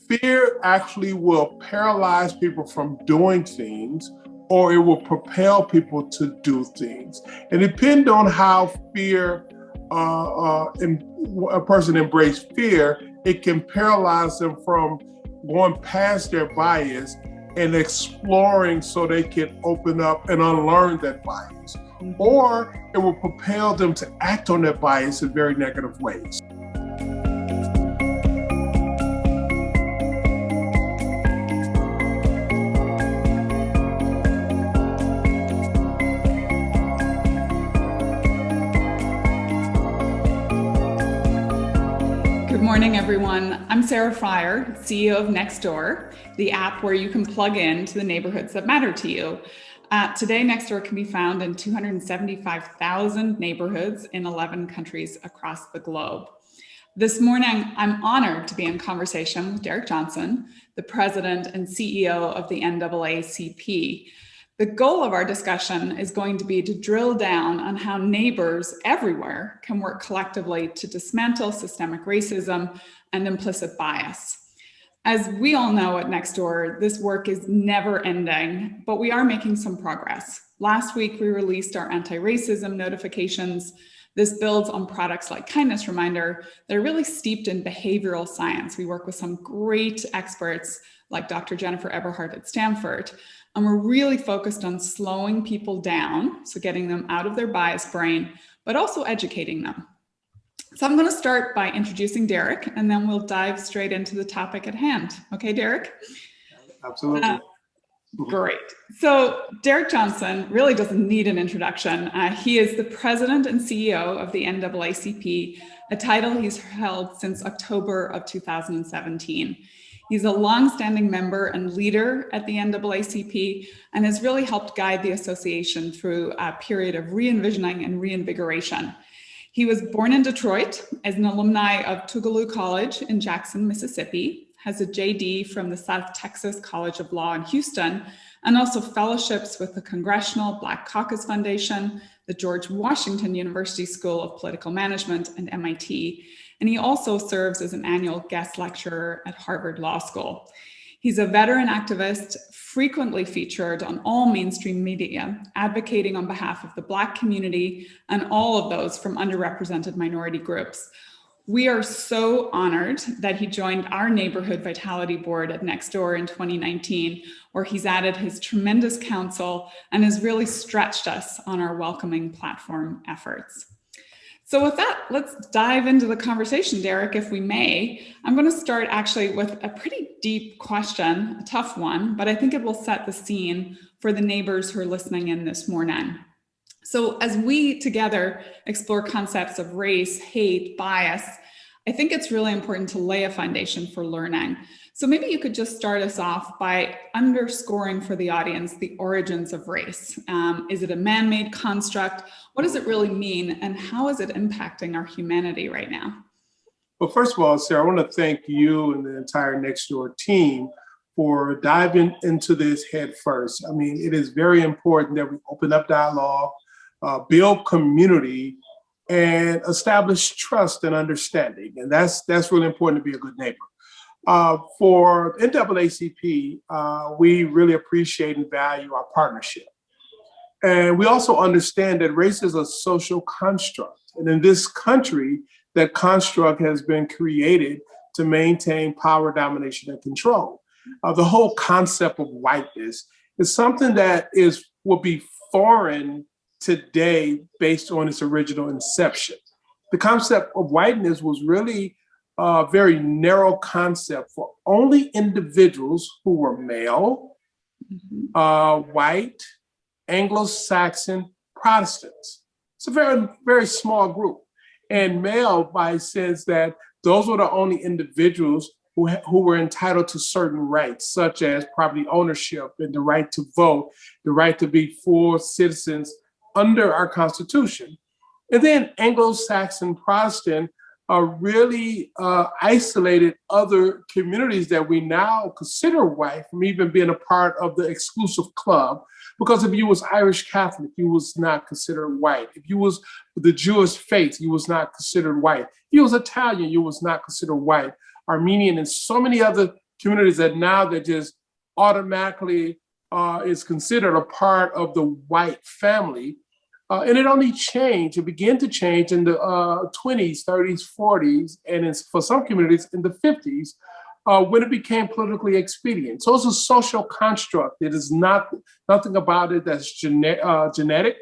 Fear actually will paralyze people from doing things, or it will propel people to do things. And depending on how fear, a person embraces fear, it can paralyze them from going past their bias and exploring so they can open up and unlearn that bias. Or it will propel them to act on that bias in very negative ways. Good morning, everyone. I'm Friar, CEO of Nextdoor, the app where you can plug in to the neighborhoods that matter to you. Today, Nextdoor can be found in 275,000 neighborhoods in 11 countries across the globe. This morning, I'm honored to be in conversation with Derrick Johnson, the president and CEO of the NAACP. The goal of our discussion is going to be to drill down on how neighbors everywhere can work collectively to dismantle systemic racism and implicit bias. As we all know at Nextdoor, this work is never ending, but we are making some progress. Last week, we released our anti-racism notifications. This builds on products like Kindness Reminder that are really steeped in behavioral science. We work with some great experts like Dr. Jennifer Eberhardt at Stanford. And we're really focused on slowing people down, so getting them out of their bias brain, but also educating them. So I'm going to start by introducing Derrick, and then we'll dive straight into the topic at hand. Okay, Derrick? Absolutely. Great. So Derrick Johnson really doesn't need an introduction. He is the president and CEO of the NAACP, a title he's held since October of 2017. He's a longstanding member and leader at the NAACP and has really helped guide the association through a period of re-envisioning and reinvigoration. He was born in Detroit as an alumni of Tougaloo College in Jackson, Mississippi, has a JD from the South Texas College of Law in Houston, and also fellowships with the Congressional Black Caucus Foundation, the George Washington University School of Political Management, and MIT. And he also serves as an annual guest lecturer at Harvard Law School. He's a veteran activist, frequently featured on all mainstream media, advocating on behalf of the Black community and all of those from underrepresented minority groups. We are so honored that he joined our Neighborhood Vitality Board at Nextdoor in 2019, where he's added his tremendous counsel and has really stretched us on our welcoming platform efforts. So with that, let's dive into the conversation, Derrick, if we may. I'm going to start actually with a pretty deep question, a tough one, but I think it will set the scene for the neighbors who are listening in this morning. So as we together explore concepts of race, hate, bias, I think it's really important to lay a foundation for learning. So maybe you could just start us off by underscoring for the audience the origins of race. Is it a man-made construct? What does it really mean? And how is it impacting our humanity right now? Well, first of all, Sarah, I want to thank you and the entire Nextdoor team for diving into this head first. I mean, it is very important that we open up dialogue, build community, and establish trust and understanding. And that's really important to be a good neighbor. For NAACP, we really appreciate and value our partnership. And we also understand that race is a social construct. And in this country, that construct has been created to maintain power, domination, and control. The whole concept of whiteness is something that will be foreign today based on its original inception. The concept of whiteness was really a very narrow concept for only individuals who were male, white, Anglo-Saxon, Protestants. It's a very, very small group. And male, by sense that those were the only individuals who were entitled to certain rights, such as property ownership and the right to vote, the right to be full citizens under our Constitution. And then Anglo-Saxon Protestant really isolated other communities that we now consider white from even being a part of the exclusive club. Because if you was Irish Catholic, you was not considered white. If you was the Jewish faith, you was not considered white. If you was Italian, you was not considered white. Armenian and so many other communities that now that just automatically is considered a part of the white family. And it only changed, it began to change in the 20s, 30s, 40s, and for some communities in the 50s, when it became politically expedient. So it's a social construct. It is nothing about it that's genetic.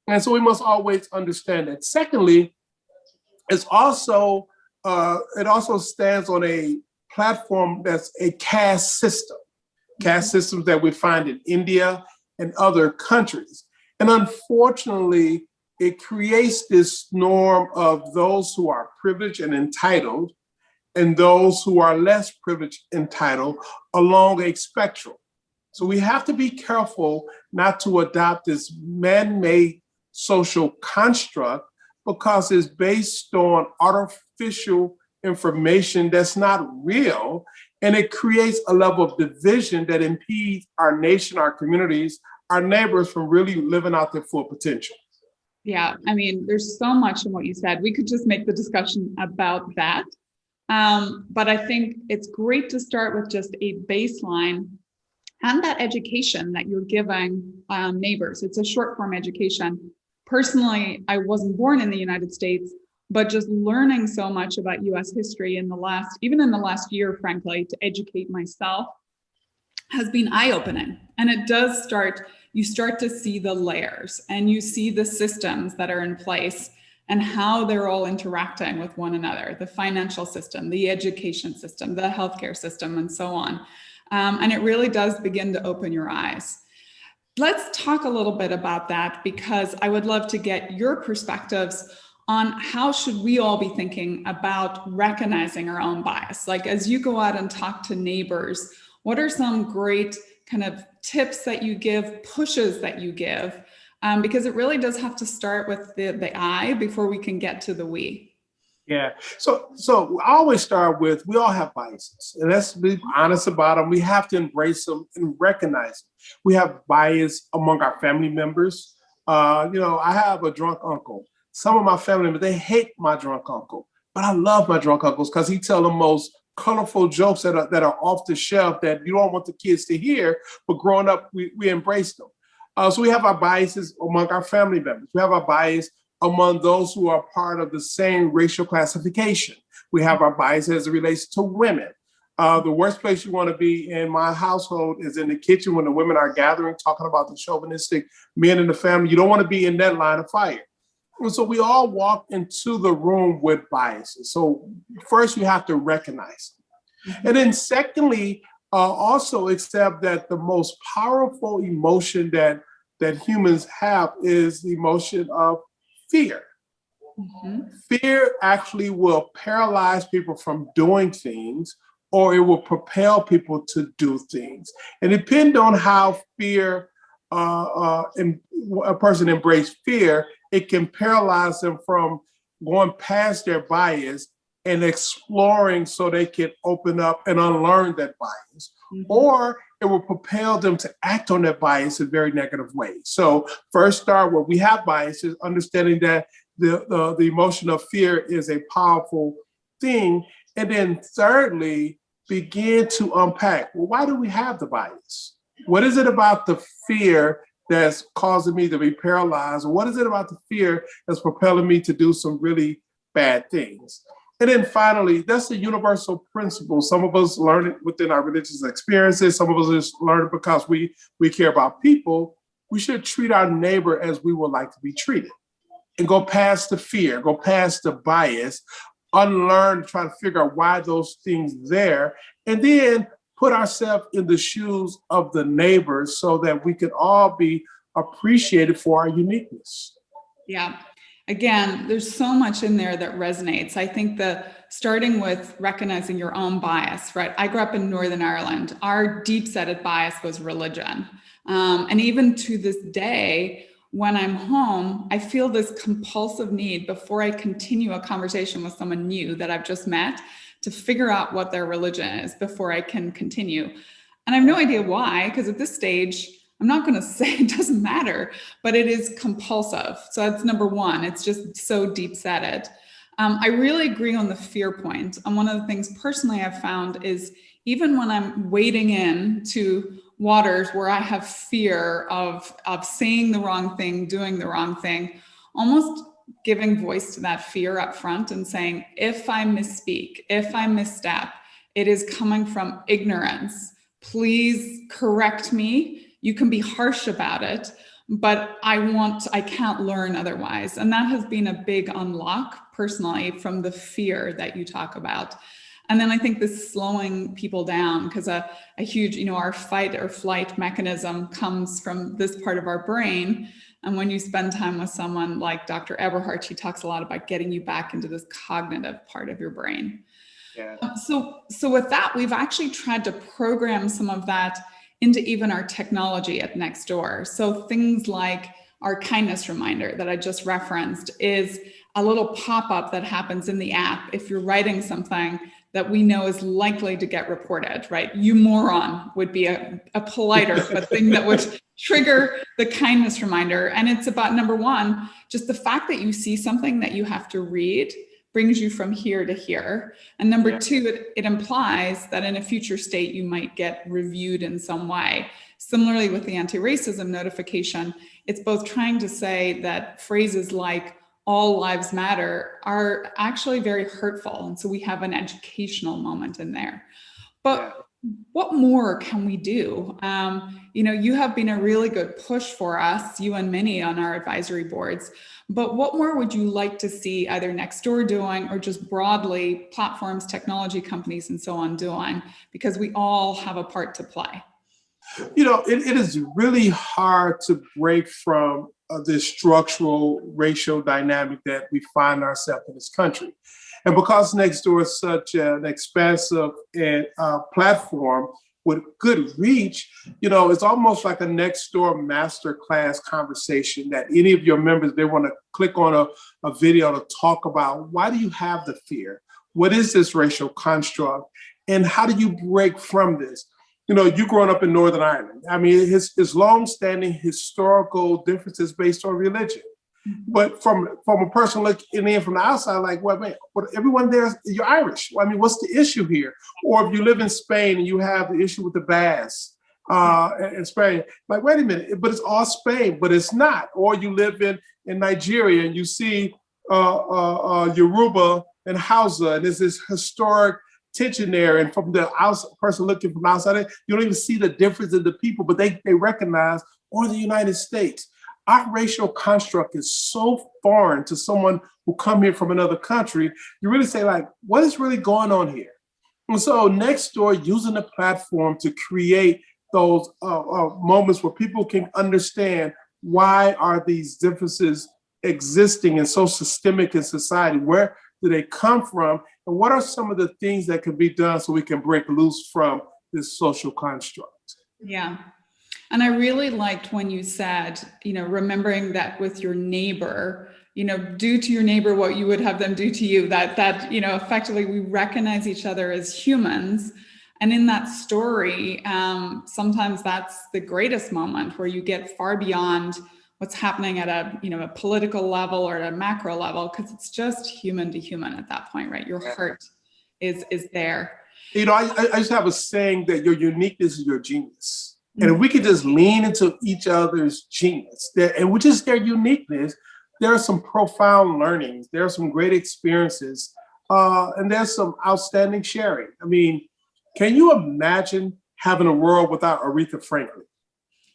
And so we must always understand that. Secondly, it also stands on a platform that's a caste system, caste systems that we find in India and other countries. And unfortunately, it creates this norm of those who are privileged and entitled and those who are less privileged and entitled along a spectrum. So we have to be careful not to adopt this man-made social construct because it's based on artificial information that's not real. And it creates a level of division that impedes our nation, our communities, our neighbors from really living out their full potential. Yeah, I mean, there's so much in what you said. We could just make the discussion about that. But I think it's great to start with just a baseline and that education that you're giving neighbors. It's a short form education. Personally, I wasn't born in the United States, but just learning so much about US history even in the last year, frankly, to educate myself has been eye-opening. And it does you start to see the layers and you see the systems that are in place and how they're all interacting with one another, the financial system, the education system, the healthcare system, and so on. And it really does begin to open your eyes. Let's talk a little bit about that, because I would love to get your perspectives on how should we all be thinking about recognizing our own bias. Like, as you go out and talk to neighbors, what are some great kind of tips that you give, pushes that you give? Because it really does have to start with the I before we can get to the we. Yeah. So I always start with, we all have biases, and let's be honest about them. We have to embrace them and recognize them. We have bias among our family members. I have a drunk uncle. Some of my family members, they hate my drunk uncle, but I love my drunk uncles because he tells the most colorful jokes that are off the shelf that you don't want the kids to hear, but growing up, we embrace them. So we have our biases among our family members. We have our bias among those who are part of the same racial classification. We have our bias as it relates to women. The worst place you want to be in my household is in the kitchen when the women are gathering, talking about the chauvinistic men in the family. You don't want to be in that line of fire. And so we all walk into the room with biases. So first you have to recognize them. And then secondly, also accept that the most powerful emotion that humans have is the emotion of fear. Mm-hmm. Fear actually will paralyze people from doing things, or it will propel people to do things. And depending on how a person embraces fear, it can paralyze them from going past their bias and exploring so they can open up and unlearn that bias. Mm-hmm. Or it will propel them to act on that bias in very negative ways. So first start where we have biases, understanding that the emotion of fear is a powerful thing. And then thirdly, begin to unpack, well, why do we have the bias? What is it about the fear that's causing me to be paralyzed? Or what is it about the fear that's propelling me to do some really bad things? And then finally, that's a universal principle. Some of us learn it within our religious experiences. Some of us just learn it because we care about people. We should treat our neighbor as we would like to be treated and go past the fear, go past the bias, unlearn, try to figure out why those things there, and then put ourselves in the shoes of the neighbors so that we can all be appreciated for our uniqueness. Yeah. Again, there's so much in there that resonates. I think starting with recognizing your own bias, right? I grew up in Northern Ireland. Our deep-seated bias was religion. And even to this day, when I'm home, I feel this compulsive need before I continue a conversation with someone new that I've just met to figure out what their religion is before I can continue. And I have no idea why, because at this stage, I'm not going to say it doesn't matter, but it is compulsive. So that's number one. It's just so deep-seated. I really agree on the fear point. And one of the things personally I've found is even when I'm wading in to waters where I have fear of saying the wrong thing, doing the wrong thing, almost giving voice to that fear up front and saying, if I misspeak, if I misstep, it is coming from ignorance. Please correct me. You can be harsh about it, but I can't learn otherwise. And that has been a big unlock personally from the fear that you talk about. And then I think this slowing people down, because a huge, our fight or flight mechanism comes from this part of our brain. And when you spend time with someone like Dr. Eberhardt, she talks a lot about getting you back into this cognitive part of your brain. Yeah. So with that, we've actually tried to program some of that into even our technology at Nextdoor. So things like our kindness reminder that I just referenced is a little pop-up that happens in the app if you're writing something that we know is likely to get reported, right? You moron would be a politer but thing that would trigger the kindness reminder. And it's about, number one, just the fact that you see something that you have to read brings you from here to here. And number two, it implies that in a future state, you might get reviewed in some way. Similarly with the anti-racism notification, it's both trying to say that phrases like all lives matter are actually very hurtful. And so we have an educational moment in there. But what more can we do? You have been a really good push for us, you and many on our advisory boards. But what more would you like to see either Nextdoor doing or just broadly platforms, technology companies, and so on doing? Because we all have a part to play. It is really hard to break from this structural racial dynamic that we find ourselves in this country. And because Nextdoor is such an expansive platform with good reach, it's almost like a Nextdoor masterclass conversation that any of your members, they want to click on a video to talk about, why do you have the fear? What is this racial construct? And how do you break from this? You growing up in Northern Ireland, I mean, his long-standing historical differences based on religion. But from a person looking in from the outside, like, well, man, but everyone there, you're Irish. I mean, what's the issue here? Or if you live in Spain and you have the issue with the Basque in Spain, like, wait a minute, but it's all Spain, but it's not. Or you live in Nigeria and you see Yoruba and Hausa, and there's this historic tension there. And from the person looking from outside, you don't even see the difference in the people, but they recognize, or the United States. Our racial construct is so foreign to someone who come here from another country. You really say, like, what is really going on here? And so Nextdoor using the platform to create those moments where people can understand, why are these differences existing and so systemic in society? Where do they come from? And what are some of the things that can be done so we can break loose from this social construct? Yeah. And I really liked when you said, remembering that with your neighbor, do to your neighbor what you would have them do to you, that effectively we recognize each other as humans. And in that story, sometimes that's the greatest moment where you get far beyond what's happening at a political level or at a macro level, because it's just human to human at that point, right? Your heart is there. I just have a saying that your uniqueness is your genius. And if we could just lean into each other's genius, and which is their uniqueness, there are some profound learnings, there are some great experiences, and there's some outstanding sharing. I mean, can you imagine having a world without Aretha Franklin?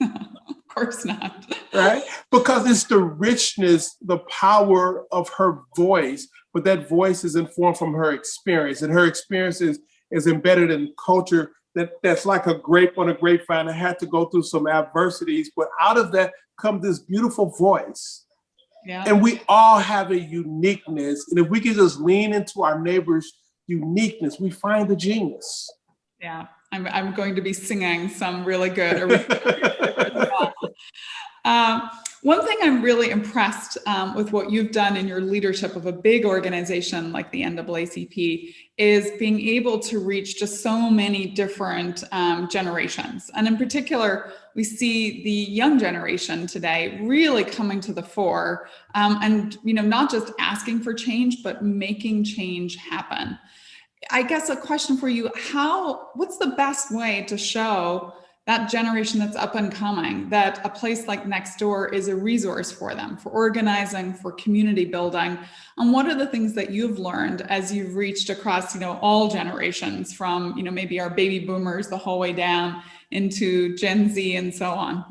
Of course not. Right? Because it's the richness, the power of her voice, but that voice is informed from her experience, and her experience is embedded in culture that's like a grape on a grapevine that had to go through some adversities, but out of that comes this beautiful voice. Yeah. And we all have a uniqueness. And if we can just lean into our neighbor's uniqueness, we find the genius. Yeah, I'm going to be singing some really good. One thing I'm really impressed with what you've done in your leadership of a big organization like the NAACP is being able to reach just so many different generations. And in particular, we see the young generation today really coming to the fore and not just asking for change, but making change happen. I guess a question for you, what's the best way to show that generation that's up and coming that a place like Nextdoor is a resource for them, for organizing, for community building? And what are the things that you've learned as you've reached across, all generations from, maybe our baby boomers the whole way down into Gen Z and so on?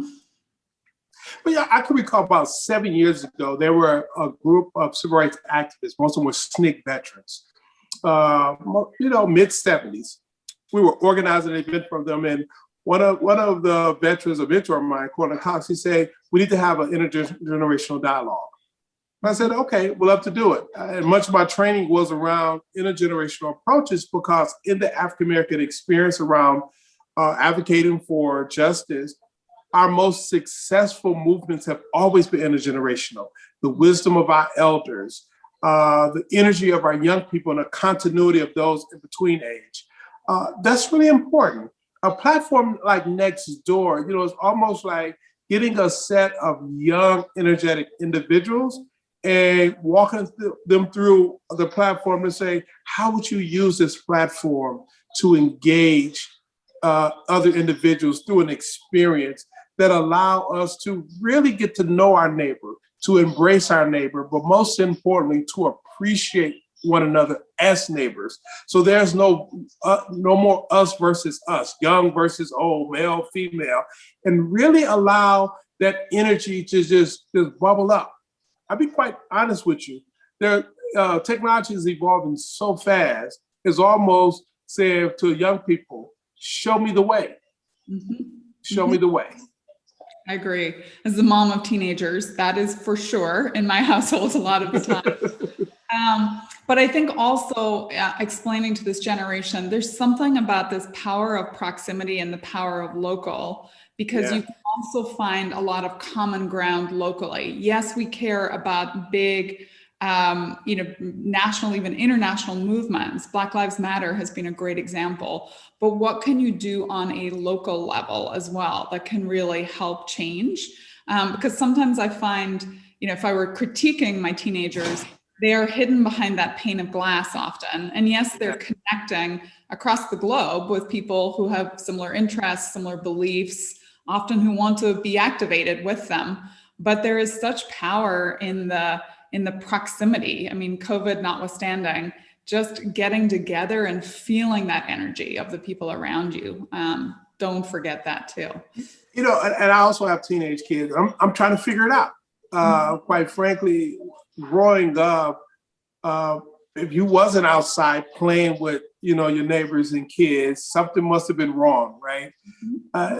But yeah, I can recall about 7 years ago, there were a group of civil rights activists, most of them were SNCC veterans, mid-70s. We were organizing an event for them, and one of the veterans, a mentor of mine, Corner Cox, he said, we need to have an intergenerational dialogue. I said, okay, we'll love to do it. And much of my training was around intergenerational approaches because in the African-American experience around advocating for justice, our most successful movements have always been intergenerational. The wisdom of our elders, the energy of our young people, and the continuity of those in between age. That's really important. A platform like Nextdoor, is almost like getting a set of young, energetic individuals and walking them through the platform to say, how would you use this platform to engage other individuals through an experience that allow us to really get to know our neighbor, to embrace our neighbor, but most importantly, to appreciate one another as neighbors. So there's no more us versus us, young versus old, male, female, and really allow that energy to just bubble up. I'll be quite honest with you. Technology is evolving so fast, it's almost saying to young people, show me the way. Mm-hmm. Show me the way. I agree. As the mom of teenagers, that is for sure in my household a lot of the time. But I think also explaining to this generation, there's something about this power of proximity and the power of local, because you can also find a lot of common ground locally. Yes, we care about big, national, even international movements. Black Lives Matter has been a great example. But what can you do on a local level as well that can really help change? Because sometimes I find, if I were critiquing my teenagers, they are hidden behind that pane of glass often. And yes, they're connecting across the globe with people who have similar interests, similar beliefs, often who want to be activated with them. But there is such power in the proximity. I mean, COVID notwithstanding, just getting together and feeling that energy of the people around you. Don't forget that too. And I also have teenage kids. I'm trying to figure it out. Quite frankly, growing up, if you wasn't outside playing with, your neighbors and kids, something must have been wrong, right?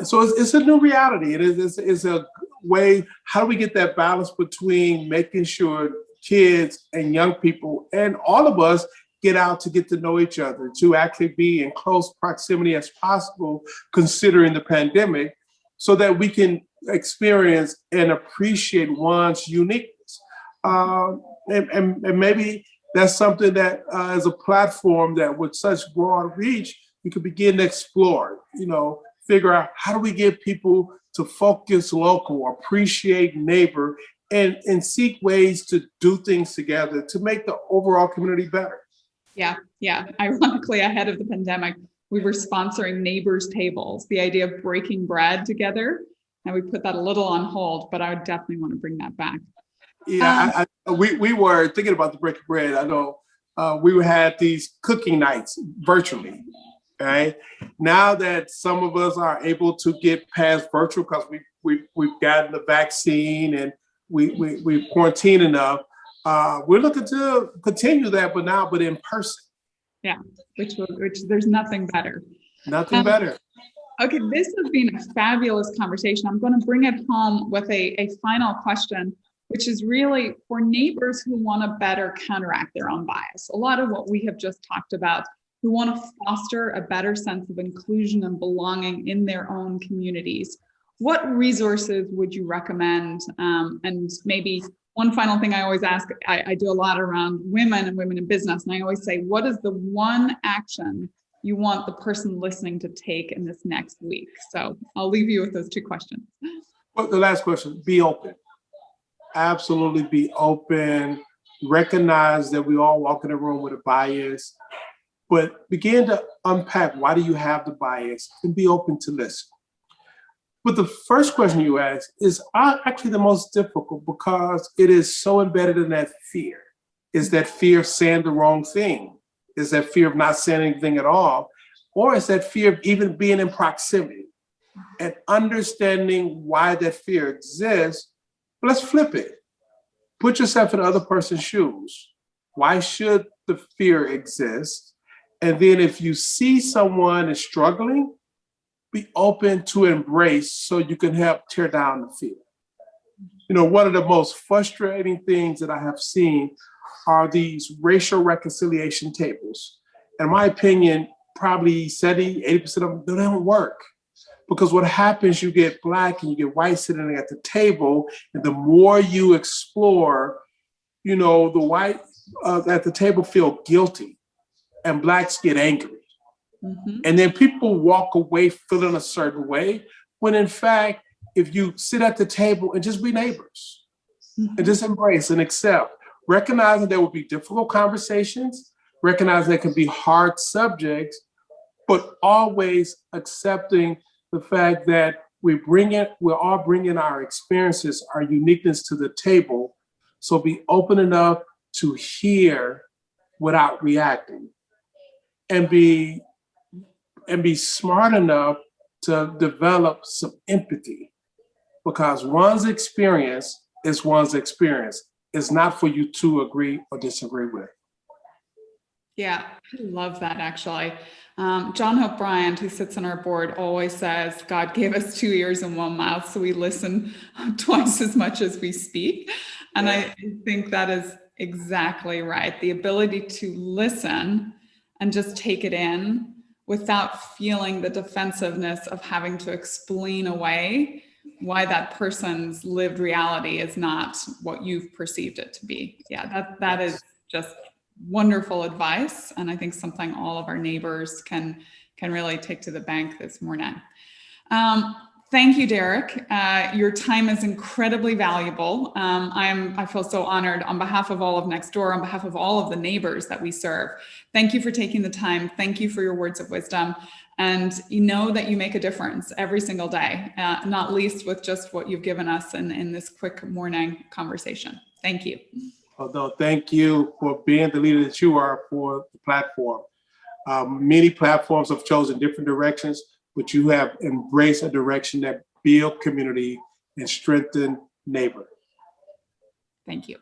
So it's a new reality. It's a way, how do we get that balance between making sure kids and young people and all of us get out to get to know each other, to actually be in close proximity as possible, considering the pandemic, so that we can experience and appreciate one's uniqueness. And maybe that's something that as a platform that with such broad reach, we could begin to explore, figure out how do we get people to focus local, appreciate neighbor, and seek ways to do things together to make the overall community better. Yeah. Ironically, ahead of the pandemic, we were sponsoring neighbors' tables, the idea of breaking bread together. And we put that a little on hold, but I would definitely want to bring that back. Yeah, we were thinking about the breaking bread. I know we had these cooking nights virtually, right? Now that some of us are able to get past virtual because we've gotten the vaccine and we've quarantined enough, we're looking to continue that, but in person. Yeah, which there's nothing better. Nothing better. Okay, this has been a fabulous conversation. I'm going to bring it home with a final question, which is really for neighbors who want to better counteract their own bias. A lot of what we have just talked about, who want to foster a better sense of inclusion and belonging in their own communities. What resources would you recommend? And maybe one final thing I always ask, I do a lot around women and women in business, and I always say, what is the one action you want the person listening to take in this next week? So I'll leave you with those two questions. Well, the last question, be open. Absolutely be open. Recognize that we all walk in a room with a bias. but begin to unpack why do you have the bias and be open to listen. But the first question you ask is actually the most difficult because it is so embedded in that fear. Is that fear of saying the wrong thing? Is that fear of not saying anything at all? Or is that fear of even being in proximity? And understanding why that fear exists, but let's flip it. Put yourself in the other person's shoes. Why should the fear exist? And then if you see someone is struggling, be open to embrace so you can help tear down the fear. You know, one of the most frustrating things that I have seen are these racial reconciliation tables. In my opinion, probably 70, 80% of them, they don't work. Because what happens, you get Black and you get white sitting at the table, and the more you explore, you know, the white at the table feel guilty and Blacks get angry. Mm-hmm. And then people walk away feeling a certain way, when in fact, if you sit at the table and just be neighbors, mm-hmm. and just embrace and accept, recognizing there will be difficult conversations, recognizing there can be hard subjects, but always accepting the fact that we're all bringing our experiences, our uniqueness to the table. So be open enough to hear without reacting, and be smart enough to develop some empathy, because one's experience is one's experience. It's not for you to agree or disagree with. Yeah, I love that actually. John Hope Bryant, who sits on our board, always says, God gave us 2 ears and 1 mouth, so we listen twice as much as we speak. And yeah. I think that is exactly right. The ability to listen and just take it in without feeling the defensiveness of having to explain away why that person's lived reality is not what you've perceived it to be. Yeah, that is just wonderful advice, and I think something all of our neighbors can really take to the bank this morning. Thank you, Derrick. Your time is incredibly valuable. I feel so honored on behalf of all of Nextdoor, on behalf of all of the neighbors that we serve. Thank you for taking the time. Thank you for your words of wisdom. And you know that you make a difference every single day, not least with just what you've given us in this quick morning conversation. Thank you. Although, thank you for being the leader that you are for the platform. Many platforms have chosen different directions, but you have embraced a direction that builds community and strengthens neighbor. Thank you.